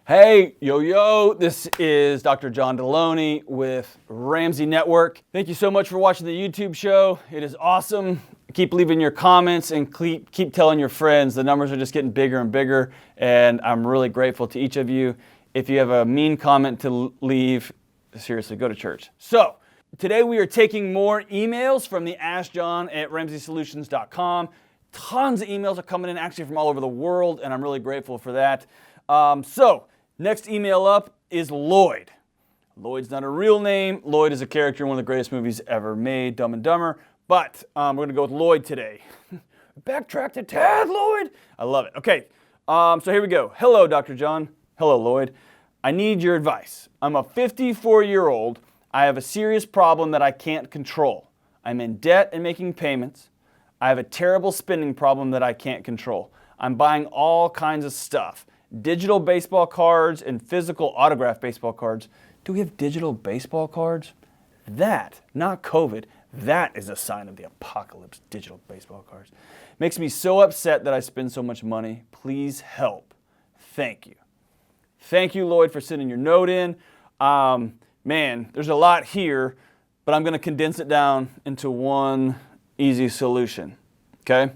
Hey, yo, this is Dr. John Delony with Ramsey Network. Thank you so much for watching the YouTube show. It is awesome. Keep leaving your comments and keep telling your friends. The numbers are just getting bigger and bigger, and I'm really grateful to each of you. If you have a mean comment to leave, seriously, go to church. So, today we are taking more emails from the AskJohn@RamseySolutions.com. Tons of emails are coming in actually from all over the world, and I'm really grateful for that. Next email up is Lloyd. Lloyd's not a real name. Lloyd is a character in one of the greatest movies ever made, Dumb and Dumber. But we're going to go with Lloyd today. Backtrack to Ted, Lloyd. I love it. Okay, so here we go. Hello, Dr. John. Hello, Lloyd. I need your advice. I'm a 54-year-old. I have a serious problem that I can't control. I'm in debt and making payments. I have a terrible spending problem that I can't control. I'm buying all kinds of stuff. Digital baseball cards and physical autographed baseball cards. Do we have digital baseball cards? That, not COVID, that is a sign of the apocalypse, digital baseball cards. Makes me so upset that I spend so much money. Please help. Thank you. Thank you, Lloyd, for sending your note in. Man, there's a lot here, but I'm going to condense it down into one easy solution, okay?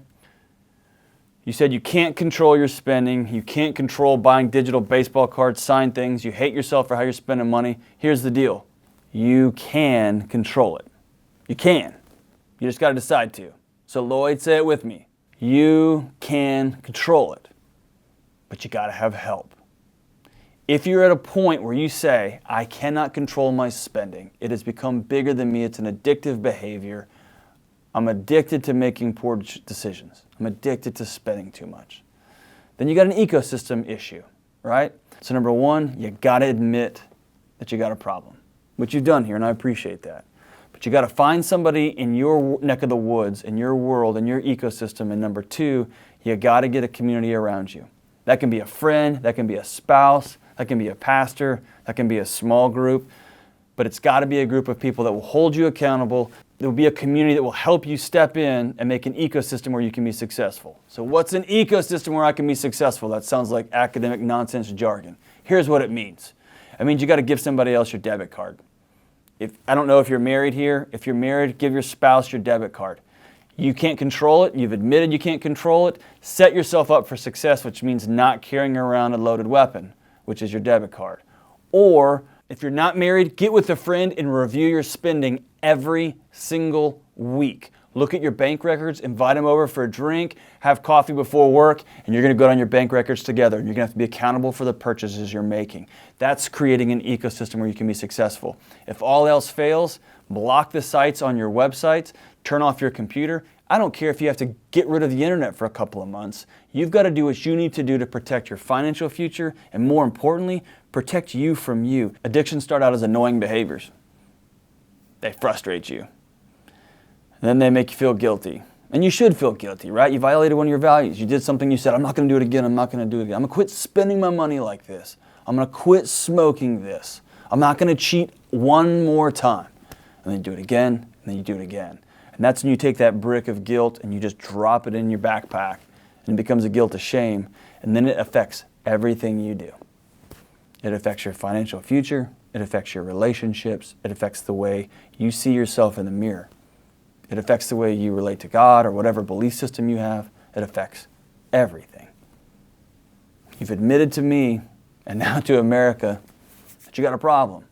You said you can't control your spending. You can't control buying digital baseball cards, signed things. You hate yourself for how you're spending money. Here's the deal. You can control it. You can. You just got to decide to. So Lloyd, say it with me. You can control it, but you got to have help. If you're at a point where you say, I cannot control my spending, it has become bigger than me, it's an addictive behavior, I'm addicted to making poor decisions. I'm addicted to spending too much. Then you got an ecosystem issue, right? So number one, you got to admit that you got a problem, which you've done here, and I appreciate that. But you got to find somebody in your neck of the woods, in your world, in your ecosystem. And number two, you got to get a community around you. That can be a friend, that can be a spouse, that can be a pastor, that can be a small group. But it's got to be a group of people that will hold you accountable. There will be a community that will help you step in and make an ecosystem where you can be successful. So what's an ecosystem where I can be successful? That sounds like academic nonsense jargon. Here's what it means. It means you got to give somebody else your debit card. I don't know if you're married here. If you're married, give your spouse your debit card. You can't control it. You've admitted you can't control it. Set yourself up for success, which means not carrying around a loaded weapon, which is your debit card. Or if you're not married, get with a friend and review your spending every single week. Look at your bank records, invite them over for a drink, have coffee before work, and you're going to go down your bank records together. And you're going to have to be accountable for the purchases you're making. That's creating an ecosystem where you can be successful. If all else fails, block the sites on your websites, turn off your computer. I don't care if you have to get rid of the internet for a couple of months. You've got to do what you need to do to protect your financial future, and more importantly, protect you from you. Addictions start out as annoying behaviors. They frustrate you. And then they make you feel guilty. And you should feel guilty, right? You violated one of your values. You did something you said, I'm not going to do it again, I'm not going to do it again. I'm going to quit spending my money like this. I'm going to quit smoking this. I'm not going to cheat one more time. And then you do it again, and then you do it again. And that's when you take that brick of guilt and you just drop it in your backpack. And it becomes a guilt of shame. And then it affects everything you do. It affects your financial future. It affects your relationships. It affects the way you see yourself in the mirror. It affects the way you relate to God or whatever belief system you have. It affects everything. You've admitted to me and now to America that you got a problem.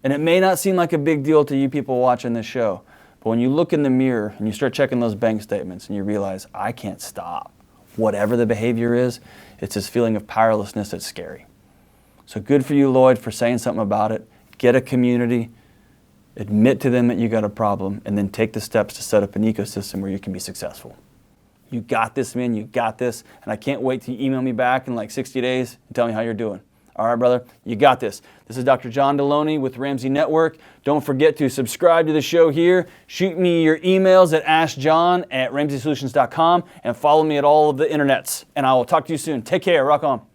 And it may not seem like a big deal to you people watching this show, but when you look in the mirror and you start checking those bank statements and you realize, I can't stop. Whatever the behavior is, it's this feeling of powerlessness that's scary. So good for you, Lloyd, for saying something about it. Get a community, admit to them that you got a problem, and then take the steps to set up an ecosystem where you can be successful. You got this, man, you got this, and I can't wait till you email me back in like 60 days and tell me how you're doing. All right, brother, you got this. This is Dr. John Delony with Ramsey Network. Don't forget to subscribe to the show here. Shoot me your emails at askjohn@ramseysolutions.com and follow me at all of the internets. And I will talk to you soon. Take care. Rock on.